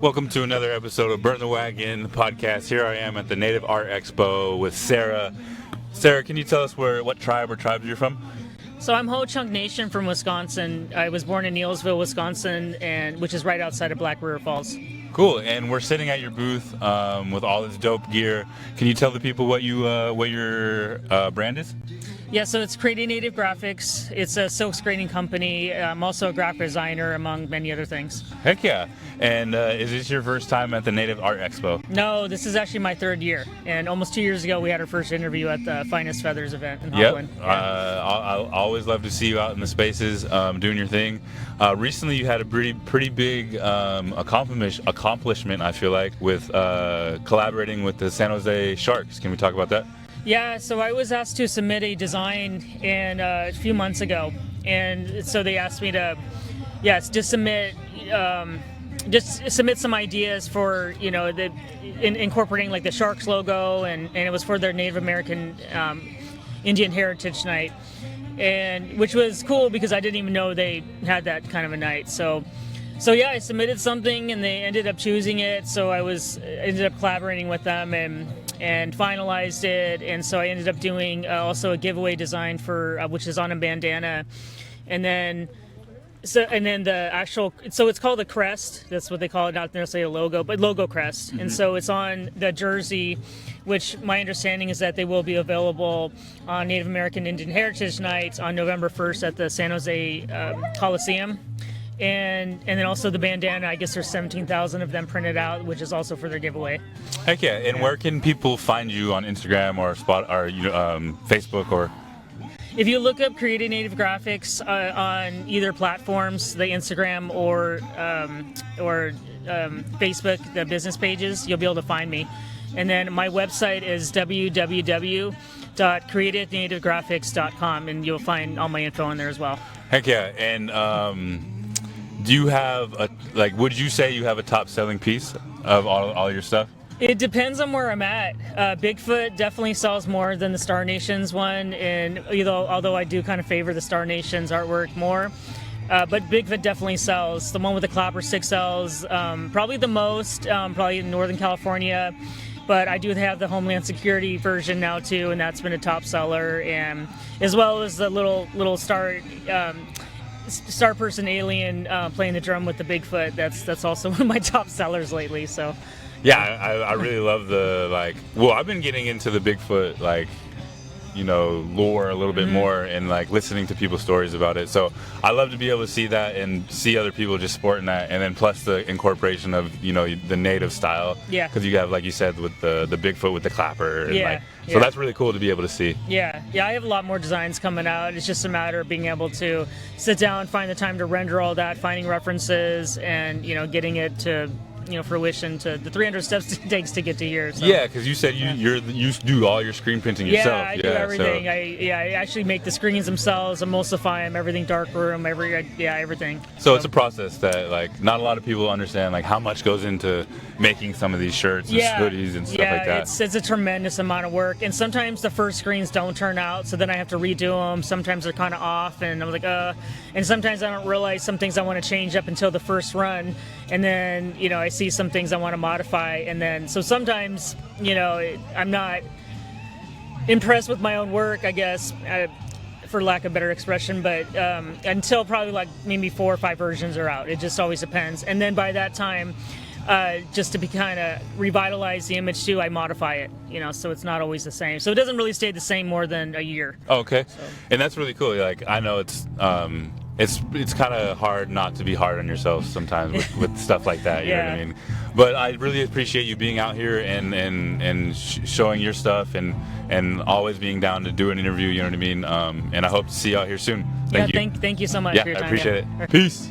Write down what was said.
Welcome to another episode of Burn the Wagon podcast. Here I am at the Native Art Expo with Sarah. Sarah, can you tell us what tribe or tribes you're from? So I'm Ho-Chunk Nation from Wisconsin. I was born in Neillsville, Wisconsin, which is right outside of Black River Falls. Cool, and we're sitting at your booth with all this dope gear. Can you tell the people what your brand is? Yeah, so it's Creating Native Graphics. It's a silk screening company. I'm also a graphic designer, among many other things. Heck yeah. And is this your first time at the Native Art Expo? No, this is actually my third year. And almost 2 years ago, we had our first interview at the Finest Feathers event in Holland. Yep. I always love to see you out in the spaces doing your thing. Recently, you had a pretty big accomplishment, I feel like, with collaborating with the San Jose Sharks. Can we talk about that? Yeah, so I was asked to submit a design a few months ago, and so they asked me to, submit some ideas for incorporating like the Sharks logo, and it was for their Native American Indian Heritage Night, and which was cool because I didn't even know they had that kind of a night. So yeah, I submitted something and they ended up choosing it. So I ended up collaborating with them and finalized it. And so I ended up doing also a giveaway design for which is on a bandana, and then the actual, so it's called a crest. That's what they call it, not necessarily a logo, but logo crest. Mm-hmm. And so it's on the jersey, which my understanding is that they will be available on Native American Indian Heritage Night on November 1st at the San Jose Coliseum. And then also the bandana, I guess there's 17,000 of them printed out, which is also for their giveaway. Heck yeah. And where can people find you on Instagram or Facebook or? If you look up Creating Native Graphics on either platforms, the Instagram or Facebook, the business pages, you'll be able to find me. And then my website is www.creativenativegraphics.com, and you'll find all my info on there as well. Heck yeah. And do you have would you say you have a top selling piece of all your stuff? It depends on where I'm at. Bigfoot definitely sells more than the Star Nations one, and although I do kind of favor the Star Nations artwork more, but Bigfoot definitely sells. The one with the clapper stick sells probably the most, probably in Northern California, but I do have the Homeland Security version now too, and that's been a top seller, and as well as the little star person alien playing the drum with the Bigfoot. That's also one of my top sellers lately. So yeah, I really love I've been getting into the Bigfoot lore a little bit more, and listening to people's stories about it. So I love to be able to see that and see other people just sporting that, and then plus the incorporation of the native style. Yeah. Because you have, like you said, with the Bigfoot with the clapper. And So yeah. that's really cool to be able to see. Yeah. I have a lot more designs coming out. It's just a matter of being able to sit down, find the time to render all that, finding references, and getting it to fruition to the 300 steps it takes to get to here. So. Yeah, because you said you do all your screen printing yourself. Yeah, I do everything. So. I actually make the screens themselves, emulsify them, everything darkroom, everything. So it's a process that not a lot of people understand how much goes into making some of these shirts and hoodies and stuff like that. It's a tremendous amount of work, and sometimes the first screens don't turn out, so then I have to redo them. Sometimes they're kind of off, and I'm like, and sometimes I don't realize some things I want to change up until the first run, and then I see some things I want to modify, and then so sometimes I'm not impressed with my own work, I guess, for lack of better expression, but until probably maybe 4 or 5 versions are out. It just always depends, and then by that time, just to be kind of revitalize the image too, I modify it, so it's not always the same. So it doesn't really stay the same more than a year. Okay. So. And that's really cool. I know it's kind of hard not to be hard on yourself sometimes with stuff like that. You know what I mean? But I really appreciate you being out here and showing your stuff and always being down to do an interview. You know what I mean? And I hope to see you out here soon. Thank you. Thank you so much for your time. I appreciate it. Peace.